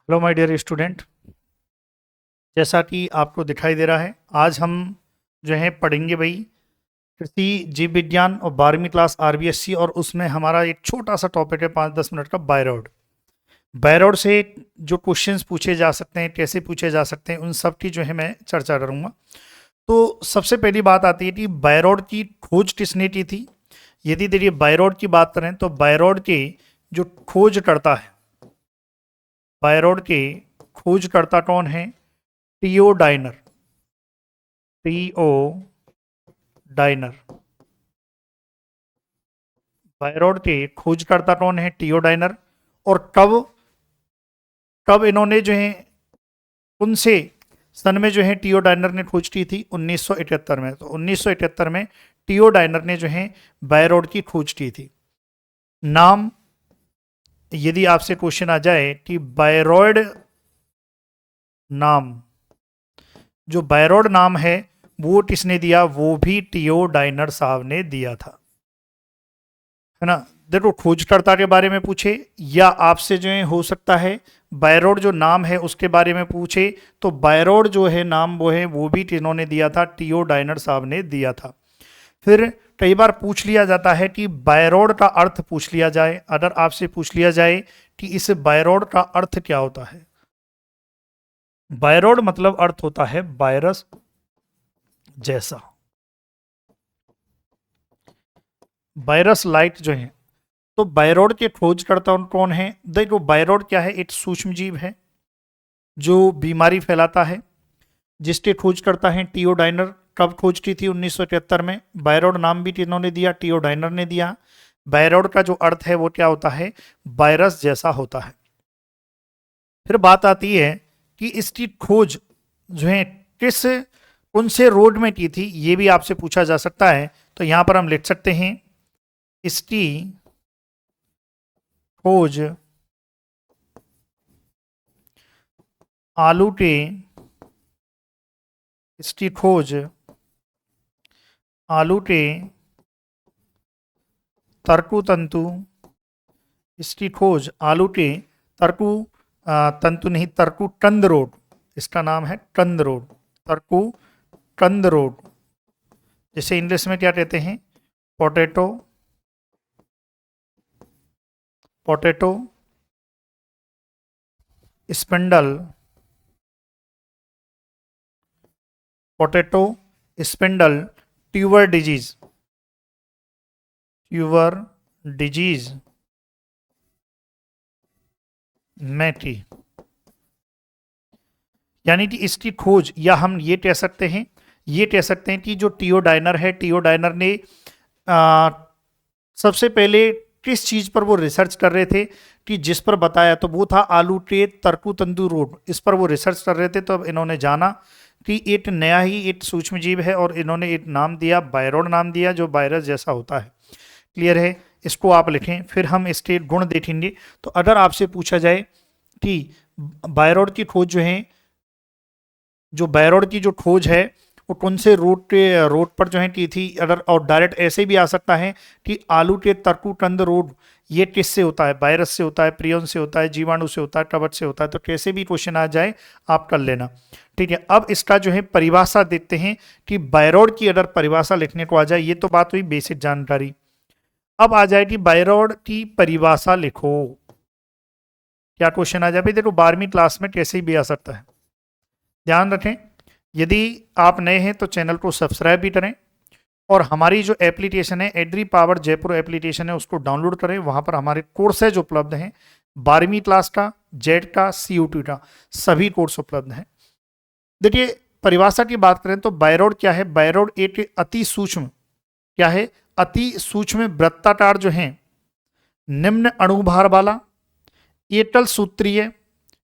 Hello my dear student. जैसा कि आपको दिखाई दे रहा है, आज हम जो है पढ़ेंगे भाई कृषि जीव विज्ञान और 12वीं क्लास आरबीएससी, और उसमें हमारा एक छोटा सा टॉपिक है 5-10 मिनट का, बायरॉड। बायरॉड से जो क्वेश्चंस पूछे जा सकते हैं, कैसे पूछे जा सकते हैं, उन सब की जो है मैं चर्चा करूंगा। तो सबसे पहली बात आती है कि बायरॉड की खोज किसने की थी। यदि देखिए बायरॉड की बात करें तो बायरॉड के जो खोज करता है, बायरॉड के खोजकर्ता कौन है? T O Diener. T O Diener. Viroid के खोजकर्ता कौन है? T O Diener. और कब कब इन्होंने जो है कौन से सन में जो है टीओ डाइनर ने खोज की थी? 1971 में। तो 1971 में टीओ डाइनर ने जो है बायरॉड की खोज की थी। नाम, यदि आपसे क्वेश्चन आ जाए कि बायरॉयड नाम, जो बायरॉयड नाम है वो किसने दिया? वो भी टीओ डाइनर साहब ने दिया था, है ना। देखो, खोजकर्ता के बारे में पूछे या आपसे जो है हो सकता है बायरॉड जो नाम है उसके बारे में पूछे, तो बायरॉड जो है नाम वो भी इन्होंने दिया था, टीओ डाइनर साहब ने दिया था। फिर कई बार पूछ लिया जाता है कि बायरॉड का अर्थ पूछ लिया जाए। अगर आपसे पूछ लिया जाए कि इस बायरॉड का अर्थ क्या होता है, बायरॉड मतलब अर्थ होता है वायरस जैसा, वायरस लाइट जो है। तो बायरॉड के खोजकर्ता कौन है? देखो, बायरॉड क्या है? एक सूक्ष्म जीव है जो बीमारी फैलाता है, जिसके खोज करता है टीओ डाइनर। कब खोज की थी? 1973 में। बायरॉड नाम भी इन्होंने दिया, टीओ डाइनर ने दिया। बायरॉड का जो अर्थ है वो क्या होता है? वायरस जैसा होता है। फिर बात आती है कि इसकी खोज जो है किस कौन से रोड में की थी, ये भी आपसे पूछा जा सकता है। तो यहां पर हम लिख सकते हैं इसकी खोज आलू के इसकी खोज आलू के तर्कु तंतु, इसकी खोज आलू के तर्कु तंतु नहीं, तर्कु कंद रोड। इसका नाम है कंद रोड, तर्कु कंद रोड। जिसे इंग्लिश में क्या कहते हैं? Potato, potato spindle, potato spindle tuber disease, tuber disease में थी। यानी कि इसकी खोज, या हम ये कह सकते हैं कि जो टीओ डाइनर है, टीओ डाइनर ने आ, सबसे पहले किस चीज पर वो रिसर्च कर रहे थे कि जिस पर बताया, तो वो था आलू के तरकू तंदू रोड। इस पर वो रिसर्च कर रहे थे, तो अब इन्होंने जाना कि एक नया ही एक सूक्ष्म जीव है, और इन्होंने एक नाम दिया, बायरॉड नाम दिया, जो वायरस जैसा होता है। क्लियर है? इसको आप लिखें, फिर हम इसके गुण देखेंगे। तो अगर आपसे पूछा जाए कि बायरॉड की खोज जो है, जो बायरॉड की जो खोज है वो कौन से रोड पर जो है की थी, अगर, और डायरेक्ट ऐसे भी आ सकता है कि आलू के तर्कुटंद रोड, ये किससे होता है? वायरस से होता है, प्रियन से होता है, जीवाणु से होता है, कवच से होता है। तो कैसे भी क्वेश्चन आ जाए आप कर लेना। ठीक है, अब इसका जो है परिभाषा देखते हैं कि बायरॉड की अगर परिभाषा लिखने को आ जाए, ये तो बात हुई बेसिक जानकारी। अब आ जाए कि बायरॉड की परिभाषा लिखो। क्या क्वेश्चन आ जाए भाई? देखो, 12वीं क्लास में कैसे भी आ सकता है। ध्यान रखें, यदि आप नए हैं तो चैनल को सब्सक्राइब भी करें, और हमारी जो एप्लीकेशन है एड्री पावर जयपुर एप्लीकेशन है, उसको डाउनलोड करें। वहां पर हमारे कोर्सेज उपलब्ध हैं, 12वीं क्लास का, जेड का, सीयूटी का, सभी कोर्स उपलब्ध हैं। देखिए, परिभाषा की बात करें तो बायरॉड क्या है? बायरॉड एक अति सूक्ष्म, क्या है? अति सूक्ष्म वृत्ताकार जो है, निम्न अणुभार वाला, एकल सूत्रीय,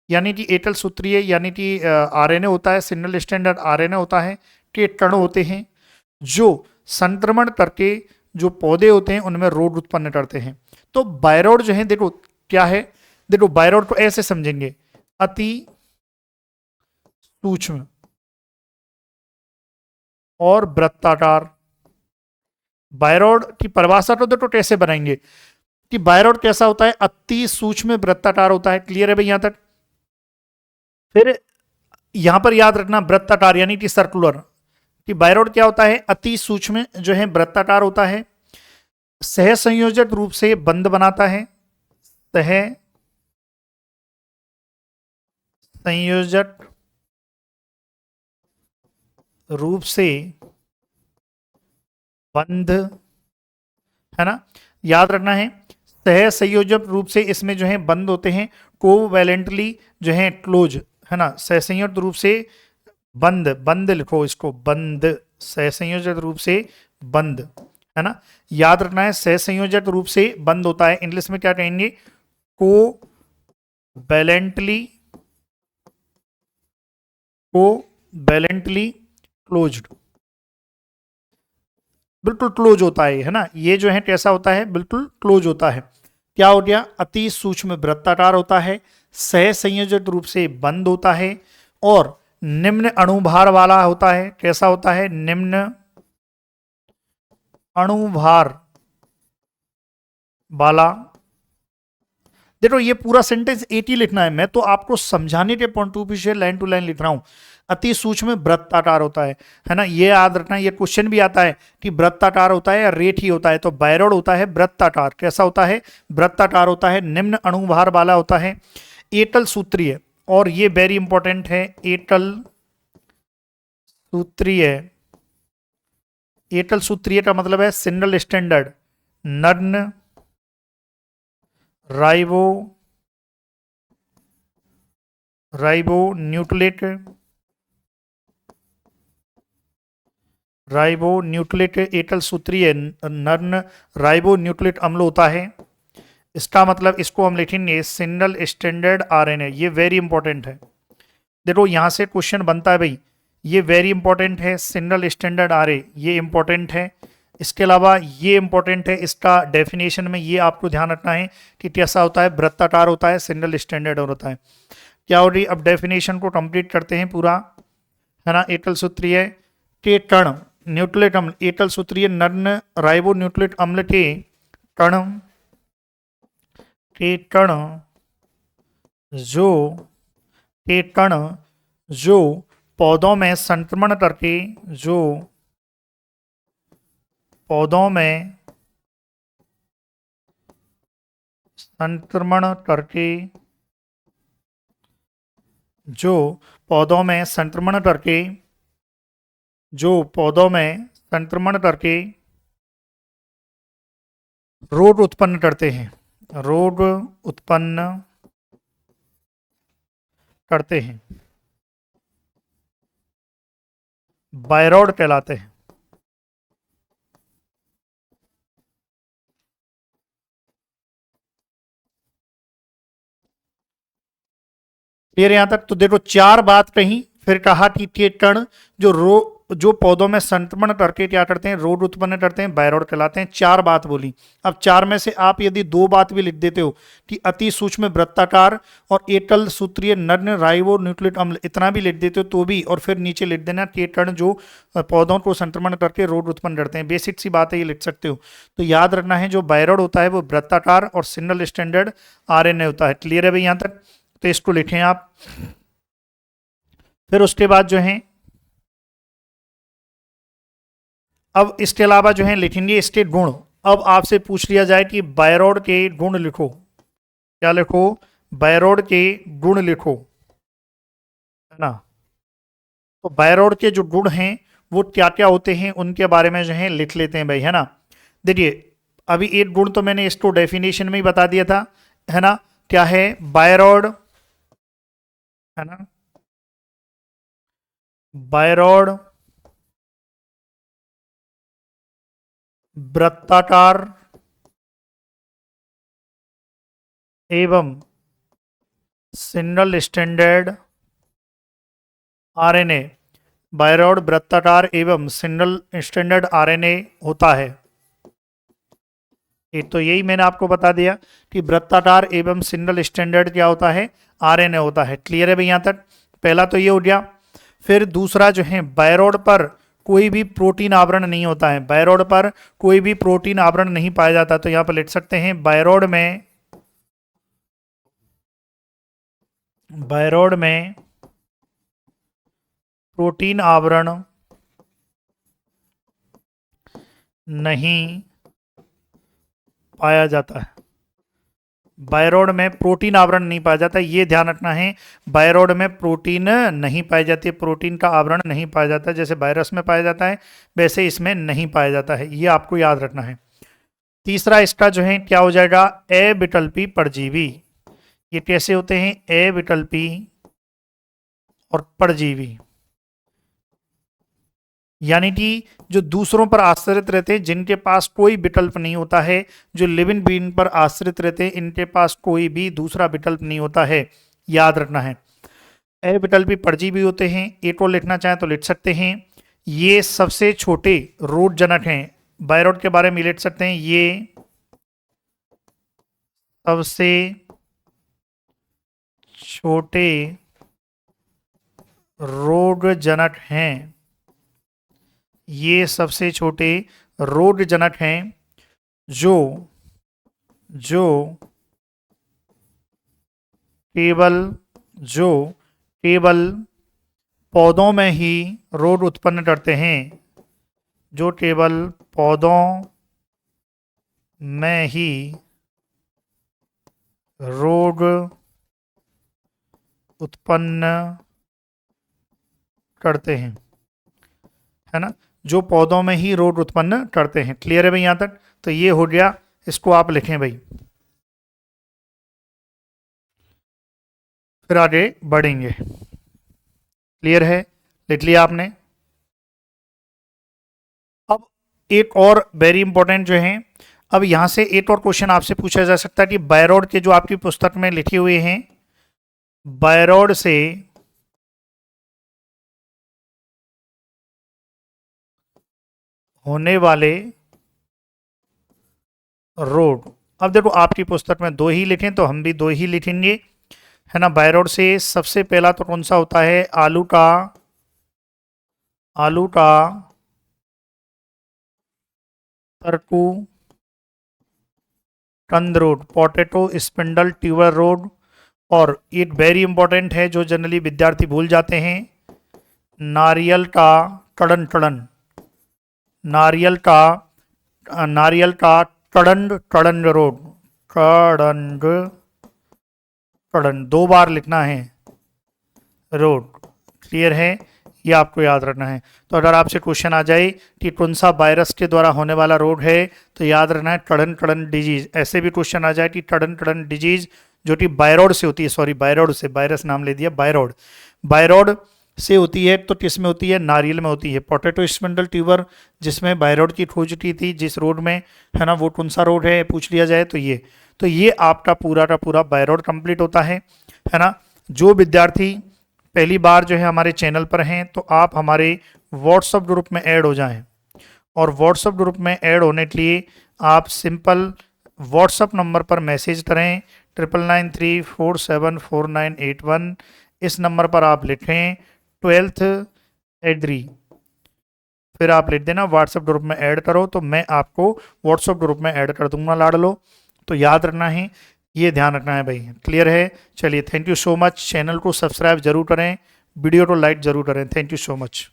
यानी कि एकल सूत्रीय यानी कि आरएनए होता है, सिंगल स्टैंडर्ड आरएनए होता है, के कण होते हैं जो संक्रमण करके जो पौधे होते हैं उनमें रोग उत्पन्न करते हैं। तो बायरॉड जो है, देखो क्या है, देखो बायरॉड को ऐसे समझेंगे, अति सूक्ष्म और वृत्ताकार। बायरॉड की परिभाषा तो देखो कैसे बनाएंगे कि बायरॉड कैसा होता है? अति सूक्ष्म वृत्ताकार होता है। क्लियर है भाई यहां तक? फिर यहां पर याद रखना वृत्ताकार यानी कि सर्कुलर, कि बायरॉड क्या होता है, अति सूक्ष्म जो है वृत्ताकार होता है, सह संयोजक रूप से बंद बनाता है, सह संयोजक रूप से बंद, है ना, याद रखना है, सह संयोजक रूप से इसमें जो है बंद होते हैं, कोवैलेंटली जो है क्लोज, है ना, सह संयोजक रूप से बंद, बंद लिखो इसको, बंद, सह संयोजक रूप से बंद, है ना, याद रखना है, सह संयोजक रूप से बंद होता है, इंग्लिश में क्या कहेंगे, को बैलेंटली, को बैलेंटली क्लोज्ड, बिल्कुल क्लोज होता है ना, ये जो है कैसा होता है, बिल्कुल क्लोज होता है। क्या हो गया, अति सूक्ष्म वृत्ताकार होता है, सह संयोजक रूप से बंद होता है, और निम्न अणुभार वाला होता है, कैसा होता है, निम्न अणुभार वाला। देखो ये पूरा सेंटेंस 80 लिखना है, मैं तो आपको समझाने के पॉइंट ऑफ व्यू से लाइन टू लाइन लिख रहा हूं। अति सूक्ष्म वृत्ताकार होता है ना, ये याद रखना, ये क्वेश्चन भी आता है कि वृत्ताकार होता है या रेखी होता है, तो बायरॉड होता है वृत्ताकार, कैसा होता है, वृत्ताकार होता है, निम्न अणुभार वाला होता है, एटल सूत्रीय, और ये वेरी इंपॉर्टेंट है, एटल सूत्रीय, एटल सूत्रीय का मतलब है सिंगल स्टैंडर्ड, नग्न ribo ribonucleic, ribonucleic एटल सूत्रीय नग्न राइबो न्यूक्लिक अम्ल होता है। इसका मतलब इसको हम लिखेंगे सिंगल स्टैंडर्ड आरएनए, ये वेरी इंपॉर्टेंट है। देखो यहां से क्वेश्चन बनता है भाई, ये वेरी इंपॉर्टेंट है, सिंगल स्टैंडर्ड आरए ये इंपॉर्टेंट है। इसके अलावा ये इंपॉर्टेंट है, इसका डेफिनेशन में ये आपको ध्यान रखना है कि कैसा होता है, वृत्ताकार होता है, सिंगल स्टैंडर्ड होता है। क्या हो रही, अब डेफिनेशन को कंप्लीट करते हैं पूरा, है ना, एटल सूत्रीय के कण न्यूक्लिक अम्ल, एटल सूत्रीय नग्न राइबो न्यूक्लिक अम्ल के कण, के कण जो, के कण जो पौधों में संक्रमण करके, जो पौधों में संक्रमण करके, जो पौधों में संक्रमण करके, जो पौधों में संक्रमण करके रोग उत्पन्न करते हैं, रोग उत्पन्न करते हैं, बायरॉड कहलाते हैं। क्लियर यहां तक, तो देखो चार बात कही, फिर कहा कि ये कण जो पौधों में संक्रमण करके क्या करते हैं, रोग उत्पन्न करते हैं, बायरॉड कहलाते हैं, चार बात बोली। अब चार में से आप यदि दो बात भी लिख देते हो कि अति सूक्ष्म वृत्ताकार और एकल सूत्रीय नग्न राइबो न्यूक्लिक अम्ल, इतना भी लिख देते हो तो भी, और फिर नीचे लिख देना कि कण जो पौधों को संक्रमण करके रोग उत्पन्न करते हैं, बेसिक सी बात है, ये लिख सकते हो। तो याद रखना है जो बायरॉड होता है वो वृत्ताकार और सिंगल स्टैंडर्ड आरएनए होता है। क्लियर है भाई यहां तक, तो इसको लिखें आप। फिर उसके बाद जो है, अब इसके अलावा जो है लिखेंगे इसके गुण। अब आपसे पूछ लिया जाए कि बायरॉड के गुण लिखो, क्या लिखो, बायरॉड के गुण लिखो, है ना, तो बायरॉड के जो गुण हैं वो क्या क्या होते हैं उनके बारे में जो है लिख लेते हैं भाई, है ना। देखिए अभी एक गुण तो मैंने इसको डेफिनेशन में ही बता दिया था, है ना, क्या है, बायरॉड, है ना, बायरॉड वृत्ताकार एवं सिंगल स्टैंडर्ड आरएनए, बायरॉड वृत्ताकार एवं सिंगल स्टैंडर्ड आरएनए होता है। एक तो यही मैंने आपको बता दिया कि वृत्ताकार एवं सिंगल स्टैंडर्ड क्या होता है, आरएनए होता है। क्लियर है भाई यहां तक, पहला तो ये हो गया। फिर दूसरा जो है, बायरॉड पर कोई भी प्रोटीन आवरण नहीं होता है, बायरॉड पर कोई भी प्रोटीन आवरण नहीं पाया जाता, तो यहां पर लिख सकते हैं बायरॉड में, बायरॉड में प्रोटीन आवरण नहीं पाया जाता है। बायरॉड में प्रोटीन आवरण नहीं पाया जाता, ये ध्यान रखना है। बायरॉड में प्रोटीन नहीं पाई जाती है, प्रोटीन का आवरण नहीं पाया जाता है। जैसे वायरस में पाया जाता है वैसे इसमें नहीं पाया जाता है, ये आपको याद रखना है। तीसरा इसका जो है क्या हो जाएगा, अविकल्पी परजीवी। ये कैसे होते हैं, अविकल्पी और परजीवी, यानी कि जो दूसरों पर आश्रित रहते हैं, जिनके पास कोई विकल्प नहीं होता है, जो लिविंग बीइंग पर आश्रित रहते हैं, इनके पास कोई भी दूसरा विकल्प नहीं होता है, याद रखना है। अविकल्पी परजीवी होते हैं, एक और लिखना चाहें तो लिख सकते हैं। ये सबसे छोटे रोगजनक हैं, बायरॉड के बारे में लिख सकते हैं, ये सबसे छोटे रोगजनक हैं, ये सबसे छोटे रोगजनक हैं जो केवल पौधों में ही रोग उत्पन्न करते हैं, जो केवल पौधों में ही रोग उत्पन्न करते हैं, है ना, जो पौधों में ही रोग उत्पन्न करते हैं। क्लियर है भाई यहां तक? तो ये हो गया, इसको आप लिखें भाई, फिर आगे बढ़ेंगे। क्लियर है, लिख लिया आपने। अब एक और वेरी इंपॉर्टेंट जो है, अब यहां से एक और क्वेश्चन आपसे पूछा जा सकता है कि बायरॉड के जो आपकी पुस्तक में लिखे हुए हैं, बायरॉड से होने वाले रोग, अब देखो आपकी पुस्तक में 2 ही लिखें तो हम भी 2 ही लिखेंगे, है ना। बायरॉड से सबसे पहला तो कौन सा होता है, आलू का तरकू कंद रोग, पोटैटो स्पिंडल ट्यूबर रोग, और एक वेरी इंपॉर्टेंट है जो जनरली विद्यार्थी भूल जाते हैं, नारियल का कड़ंड रोग, कड़ंड 2 बार लिखना है, रोग। क्लियर है, ये आपको याद रखना है। तो अगर आपसे क्वेश्चन आ जाए कि कौन सा वायरस के द्वारा होने वाला रोग है, तो याद रखना है कड़न डिजीज। ऐसे भी क्वेश्चन आ जाए कि कड़न डिजीज जो कि बायरॉड से होती है, सॉरी बायरॉड से, वायरस नाम ले दिया, बायरॉड से होती है, तो किस में होती है, नारियल में होती है। पोटैटो स्पिंडल ट्यूबर जिसमें बायरॉड की खोज की थी, जिस रोग में, है ना, वो कौन सा रोग है पूछ लिया जाए तो ये आपका पूरा का पूरा बायरॉड कंप्लीट होता है ना। जो विद्यार्थी पहली बार जो है हमारे चैनल पर हैं, तो आप हमारे व्हाट्सएप ग्रुप में ऐड हो जाएं, और व्हाट्सएप ग्रुप में ऐड होने के लिए आप सिंपल व्हाट्सएप नंबर पर मैसेज करें 9993474981। इस नंबर पर आप लिखें 12th एड्री, फिर आप लिख देना व्हाट्सएप ग्रुप में ऐड करो, तो मैं आपको व्हाट्सएप ग्रुप में ऐड कर दूंगा लाडलो। तो याद रखना है, ये ध्यान रखना है भाई। क्लियर है, चलिए thank you so much. Channel को सब्सक्राइब जरूर करें, वीडियो को लाइक जरूर करें। Thank you so much.